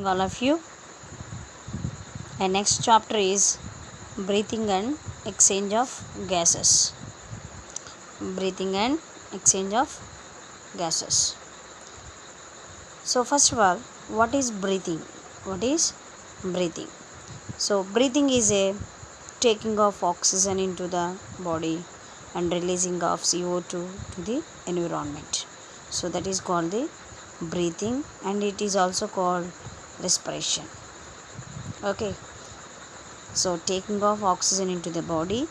all of you. And next chapter is breathing and exchange of gases. Breathing and exchange of gases. So first of all, what is breathing? What is breathing? So breathing is a taking of oxygen into the body and releasing of CO2 to the environment. So that is called the breathing, and it is also called respiration. Okay, so taking of oxygen into the body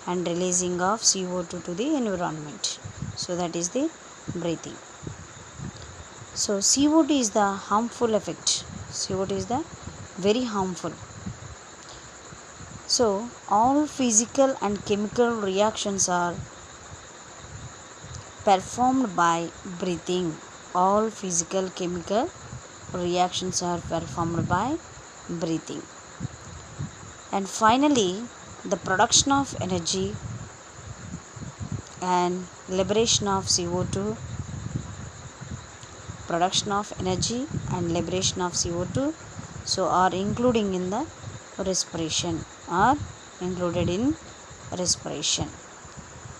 and releasing of CO2 to the environment. So that is the breathing. So CO2 is the harmful effect. CO2 is the very harmful. So all physical and chemical reactions are performed by breathing. All physical chemical reactions are performed by breathing. And finally, the production of energy and liberation of CO2, production of energy and liberation of CO2, so are including in the respiration, are included in respiration.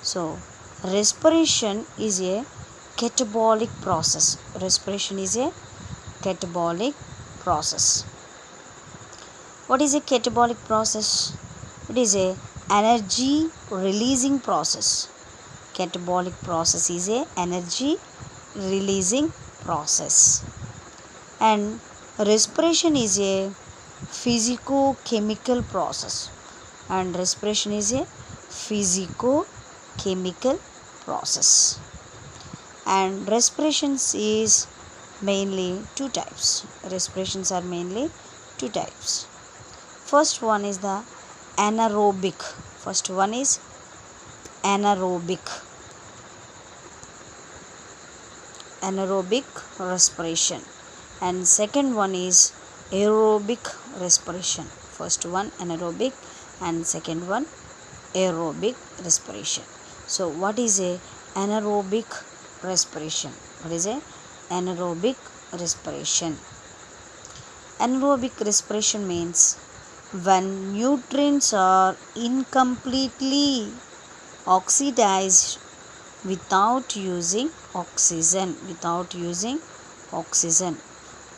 So respiration is a catabolic process. Respiration is a catabolic process. What is a catabolic process? It is a energy releasing process. Catabolic process is a energy releasing process. And respiration is a physico-chemical process. And respiration is a physico-chemical process. And respirations is mainly two types. Respirations are mainly two types. First one is the anaerobic. First one is anaerobic. Anaerobic respiration. And second one is aerobic respiration. First one anaerobic and second one aerobic respiration. So what is a anaerobic respiration? What is a anaerobic respiration? Anaerobic respiration means when nutrients are incompletely oxidized without using oxygen. Without using oxygen.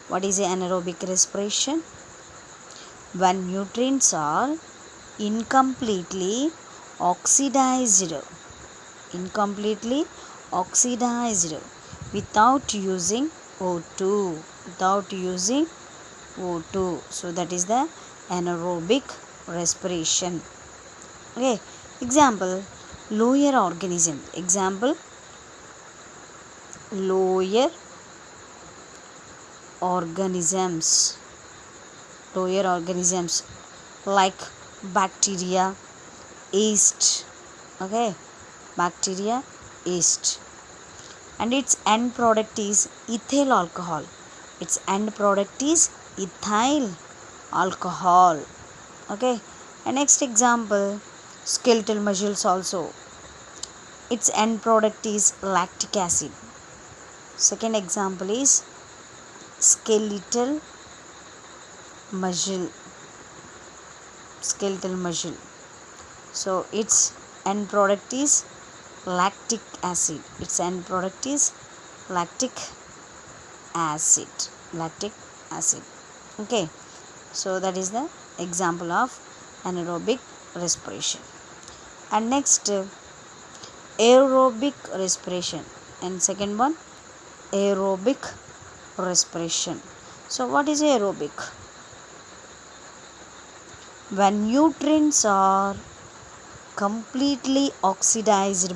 What is anaerobic respiration? When nutrients are incompletely oxidized. Incompletely oxidized without using O2. Without using O2. So that is the anaerobic respiration. Okay. Example, lower organism. Example, lower organisms. Lower organisms like bacteria, yeast. Okay, bacteria, yeast. And its end product is ethyl alcohol. Its end product is ethyl alcohol. Okay. And next example, skeletal muscles also. Its end product is lactic acid. Second example is skeletal muscle. Skeletal muscle. So its end product is lactic acid. Its end product is lactic acid. Lactic acid. Okay. So that is the example of anaerobic respiration. And next, aerobic respiration. And second one, aerobic respiration. So what is aerobic? When nutrients are completely oxidized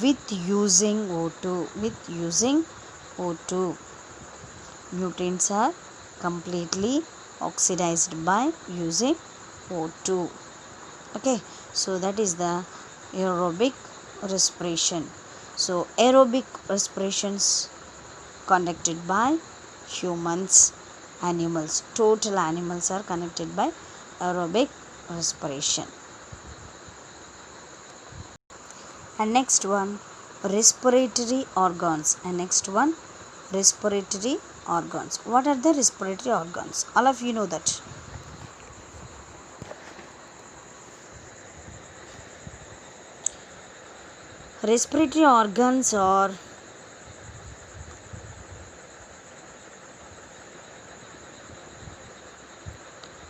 with using O2. With using O2. Nutrients are completely oxidized by using O2. Okay. So that is the aerobic respiration. So aerobic respirations conducted by humans, animals. Total animals are conducted by aerobic respiration. And next one, respiratory organs. And next one, respiratory organs. What are the respiratory organs? All of you know that. Respiratory organs are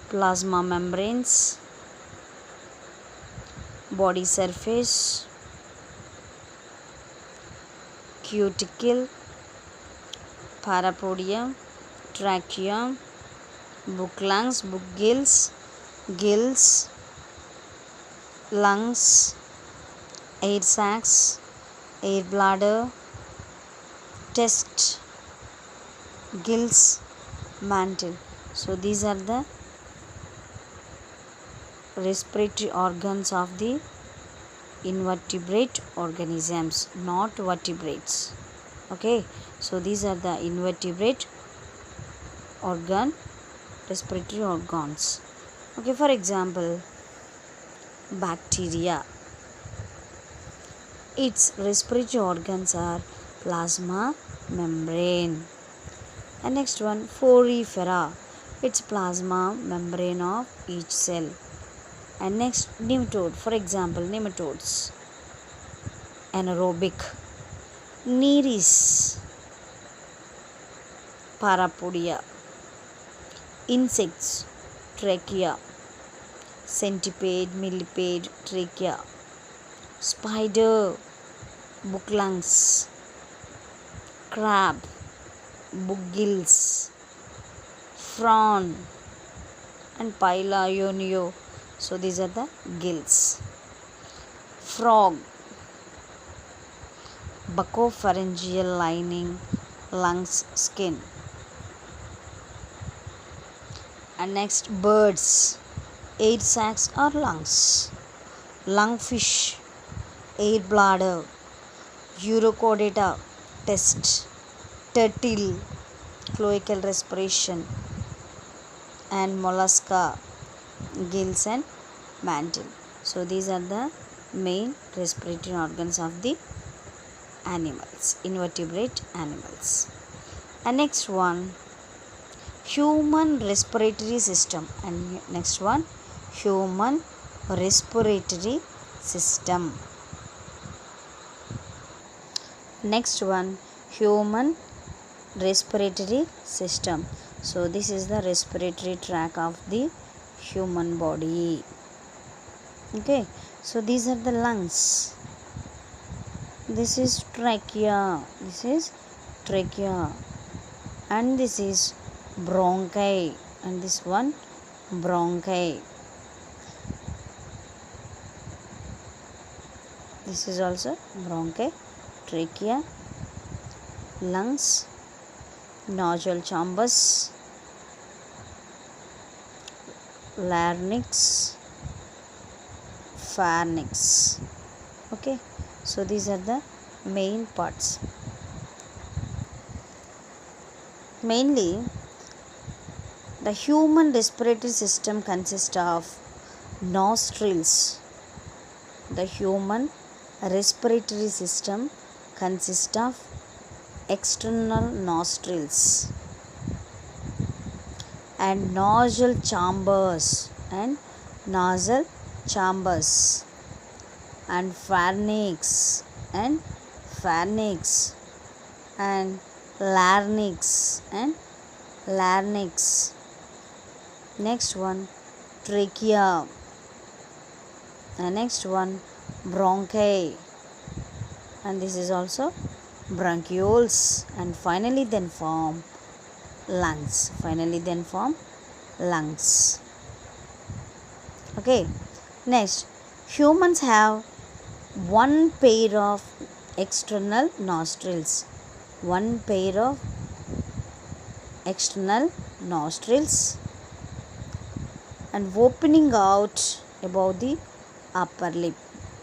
plasma membranes, body surface, cuticle, parapodia, trachea, book lungs, book gills, lungs, air sacs, air bladder, chest, gills, mantle. So these are the respiratory organs of the invertebrate organisms, not vertebrates. Okay, so these are the invertebrate respiratory organs. Okay, for example, bacteria. Its respiratory organs are plasma membrane. And next one, Porifera. It's plasma membrane of each cell. And next, nematode. For example, nematodes. Anaerobic. Nereis. Parapodia. Insects. Trachea. Centipede, millipede, trachea. Spider, book lungs. Crab, book gills. Prawn and Pylaionio. So these are the gills. Frog, buccopharyngeal lining, lungs, skin. And next, birds, air sacs or lungs. Lungfish, air bladder. Urochordata, test. Turtle, cloacal respiration. And mollusca, gills and mantle. So these are the main respiratory organs of the animals, invertebrate animals. And next one, human respiratory system. And next one, human respiratory system. Next one, human respiratory system. So this is the respiratory tract of the human body. Okay, so these are the lungs. This is trachea. And this is bronchi. And this one, bronchi. This is also bronchi, trachea, lungs, nasal chambers, larynx, pharynx. Okay, so these are the main parts. Mainly, the human respiratory system consists of nostrils. The human respiratory system consists of external nostrils and nasal chambers and pharynx and larynx. Next one, trachea. And next one, bronchi. And this is also bronchioles. And finally then form lungs. Okay, next, humans have one pair of external nostrils. And opening out above the upper lip.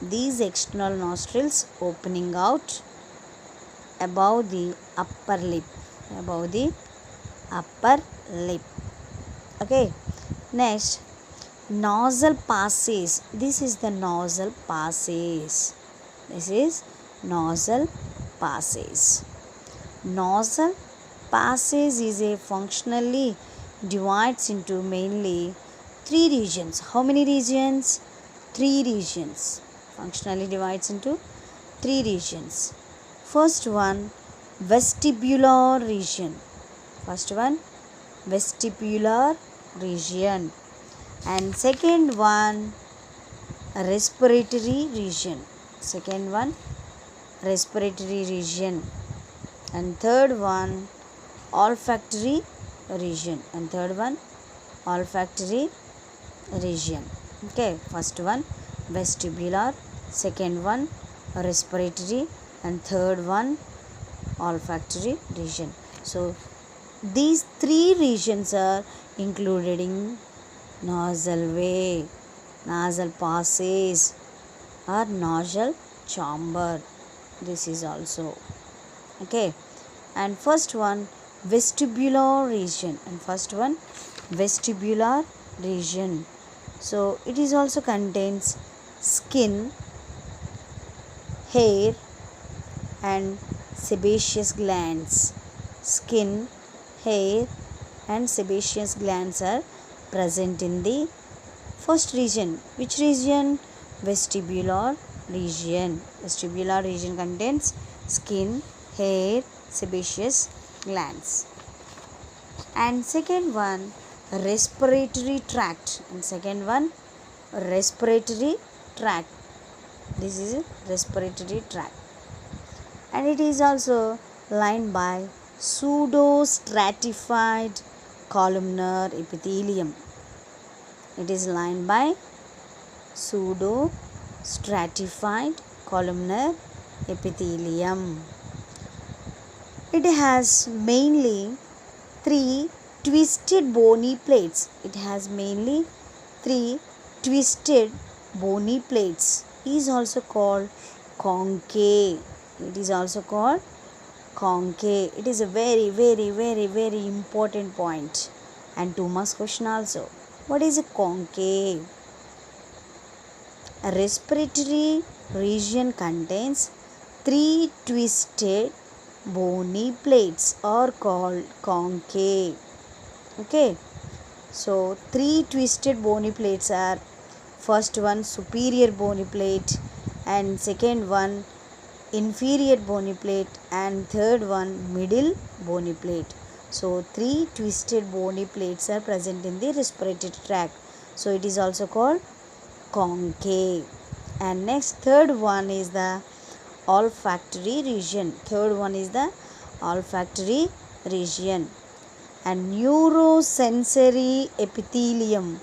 These external nostrils opening out above the upper lip. Okay, next, nasal passages. This is the nasal passages. Nasal passage is a functionally divides into mainly three regions. How many regions? Three regions. Functionally divides into three regions. First one, vestibular region. First one, vestibular region. And second one, respiratory region. Second one, respiratory region. And third one, olfactory region. And third one, olfactory region. Okay, first one vestibular, second one respiratory, and third one olfactory region. So these three regions are included in nasal way, nasal passage or nasal chamber. This is also okay. And first one vestibular region, and first one vestibular region. So it is also contains skin, hair and sebaceous glands. Skin, hair and sebaceous glands are present in the first region. Which region? Vestibular region. Vestibular region contains skin, hair, sebaceous glands. And second one, respiratory tract. And second one, respiratory tract. This is a respiratory tract. And it is also lined by pseudostratified columnar epithelium. It is lined by pseudostratified columnar epithelium. It has mainly three twisted bony plates. It has mainly three twisted bony plates. It is also called conchae. It is also called conchae. It is a very important point and 2 marks question also. What is a conchae? A respiratory region contains three twisted bony plates are called conchae. Okay, so three twisted bony plates are first one superior bony plate, and second one inferior bony plate, and third one middle bony plate. So three twisted bony plates are present in the respiratory tract. So it is also called conchae. And next third one is the olfactory region. Third one is the olfactory region. And neurosensory epithelium.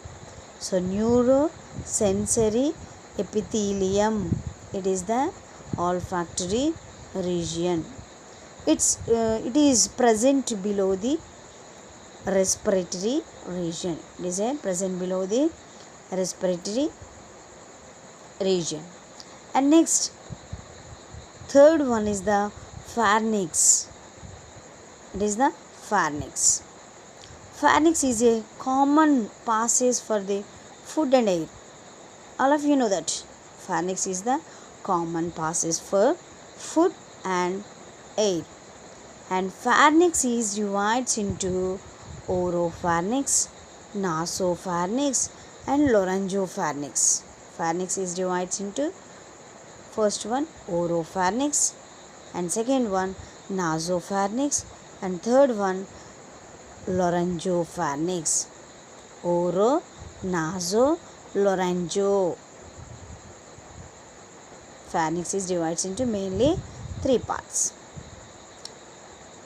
So neurosensory epithelium, it is the olfactory region. It is present below the respiratory region. It is present below the respiratory region. And next third one is the pharynx. It is the pharynx. Pharynx is a common passage for the food and air. All of you know that pharynx is the common passage for food and air. And pharynx is divided into oropharynx, nasopharynx and laryngopharynx. Pharynx is divided into first one oropharynx, and second one nasopharynx, and third one laryngopharynx. Oro, naso, laryngo. Pharynx is divided into mainly three parts.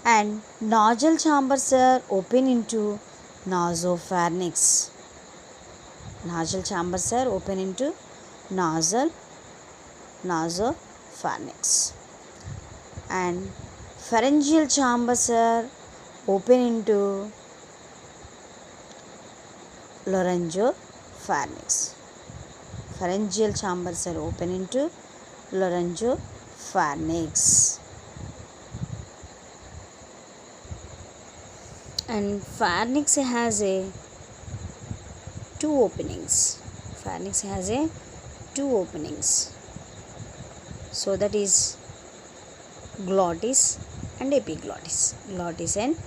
And nasal chambers are open into nasopharynx. Nasal chambers are open into nasopharynx. And pharyngeal chambers are open into laryngopharynx. Pharyngeal chambers are open into laryngopharynx. And pharynx has two openings. Pharynx has two openings. So that is glottis and epiglottis. Glottis and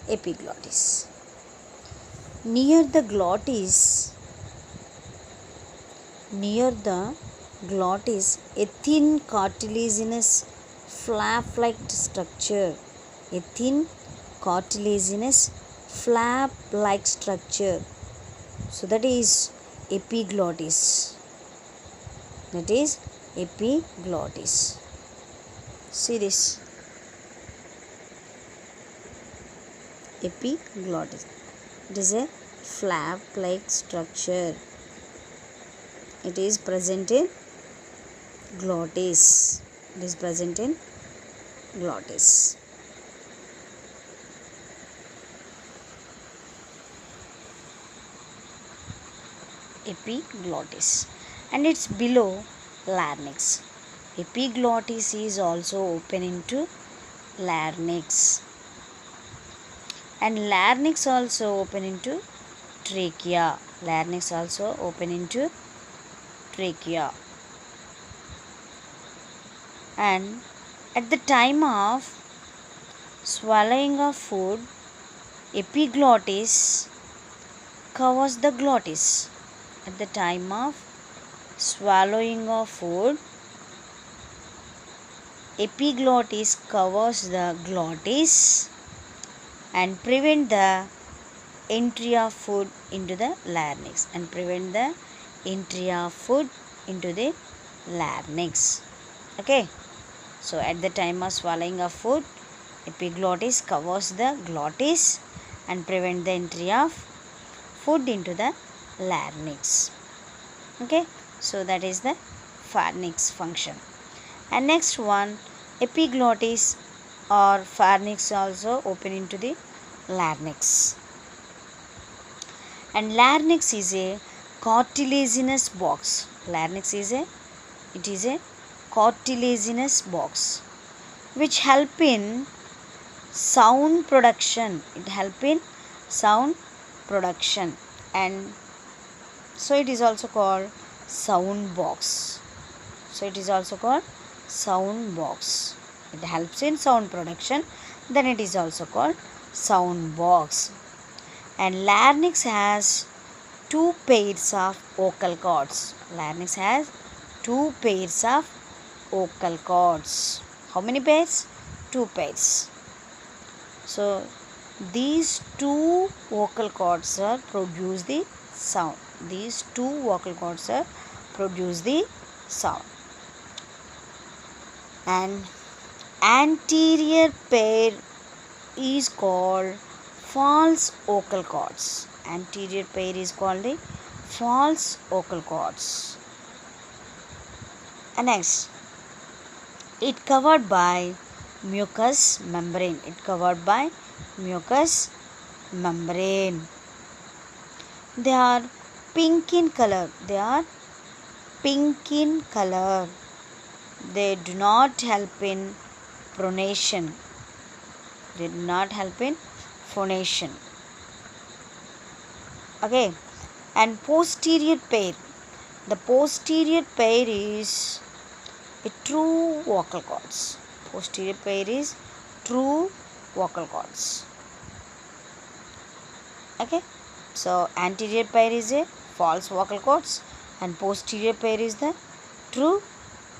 epiglottis. Near the glottis, a thin cartilaginous flap-like structure. A thin cartilaginous flap-like structure. So that is epiglottis. That is epiglottis. See this. Epiglottis. It is a flap-like structure. It is present in glottis. It is present in glottis. Epiglottis, and it's below larynx. Epiglottis is also open into larynx, and larynx also open into trachea. Larynx also open into trachea. And at the time of swallowing of food, epiglottis covers the glottis. At the time of swallowing of food, epiglottis covers the glottis and prevent the entry of food into the larynx. Okay. So at the time of swallowing of food, epiglottis covers the glottis and prevent the entry of food into the larynx. Okay. So that is the pharynx function. And next one, epiglottis or pharynx also open into the larynx. And larynx is a cartilaginous box. Larynx is a cartilaginous box which help in sound production. It help in sound production, and so it is also called sound box. It helps in sound production, then it is also called sound box. And larynx has two pairs of vocal cords. Larynx has two pairs of vocal cords. How many pairs? Two pairs. So these two vocal cords produce the sound. And anterior pair is called false vocal cords. Anterior pair is called the false vocal cords. And next, it covered by mucous membrane. They are pink in color. They do not help in phonation. Okay. And posterior pair. The posterior pair is a true vocal cords. Okay. So anterior pair is a false vocal cords and posterior pair is the true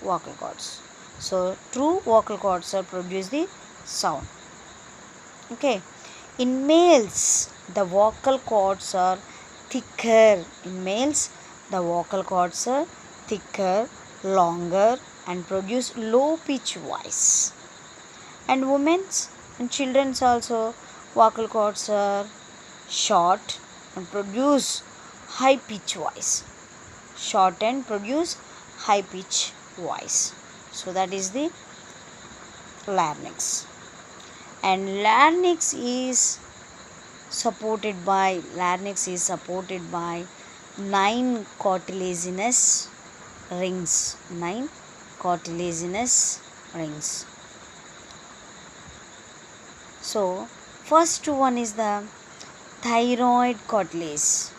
vocal cords. So true vocal cords produce the sound. Okay. In males, the vocal cords are thicker. Longer, and produce low pitch voice. And women's and children's also vocal cords are short and produce high pitch voice. So that is the larynx. And larynx is supported by 9 cartilaginous rings. So first one is the thyroid cartilage.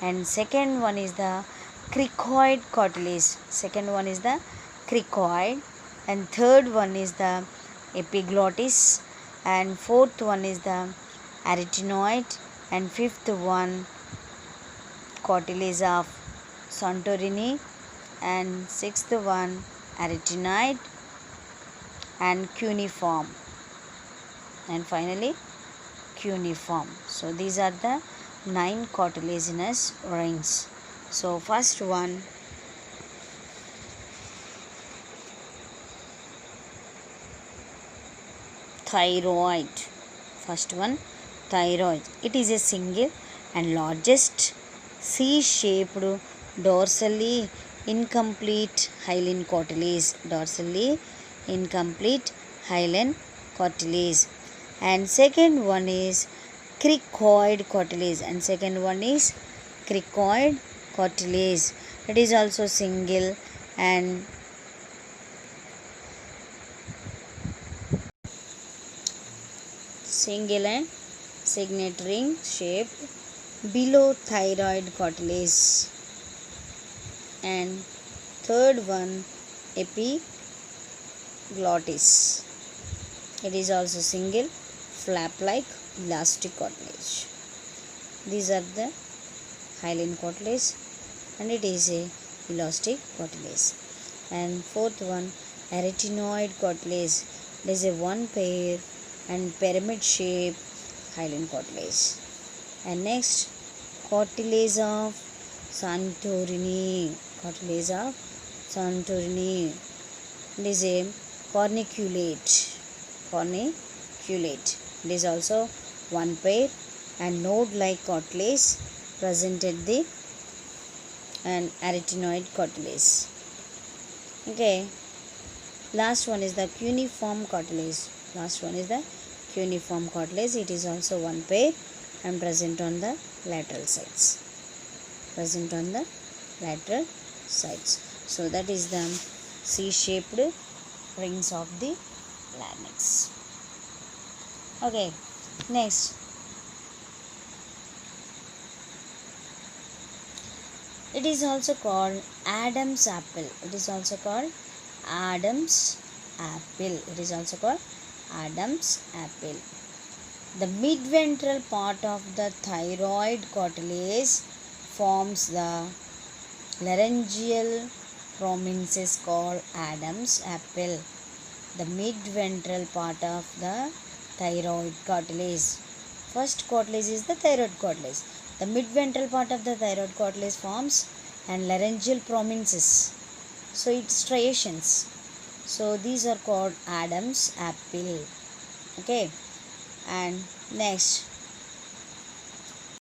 And second one is the cricoid cartilage. And third one is the epiglottis, and fourth one is the arytenoid, and fifth one cartilage of Santorini, and sixth one arytenoid and cuneiform, and finally cuneiform. So these are the 9 cartilaginous rings. So first one, thyroid. First one, thyroid. It is a single and largest C-shaped dorsally incomplete hyaline cartilage. Dorsally incomplete hyaline cartilage. And second one is cricoid cartilage. And second one is cricoid cartilage. It is also single and signet ring shaped below thyroid cartilage. And third one, epiglottis. It is also single flap like elastic cartilage. These are the hyaline cartilage and it is a elastic cartilage. And fourth one, arytenoid cartilage. It is a one pair and pyramid shape hyaline cartilage. And next, cartilage of Santorini. Cartilage of Santorini. It is a corniculate. Corniculate. It is also one pair and node-like cartilage present at the and arytenoid cartilage. Okay. Last one is the cuneiform cartilage. Last one is the cuneiform cartilage. It is also one pair and present on the lateral sides. Present on the lateral sides. So that is the C-shaped rings of the larynx. Okay, next. It is also called Adam's apple. It is also called Adam's apple. It is also called Adam's apple. The midventral part of the thyroid cartilage forms the laryngeal prominences called Adam's apple. The midventral part of the thyroid cartilage. First cartilage is the thyroid cartilage. The midventral part of the thyroid cartilage forms and laryngeal prominences. So it's striations. So these are called Adam's apple. Okay. And next,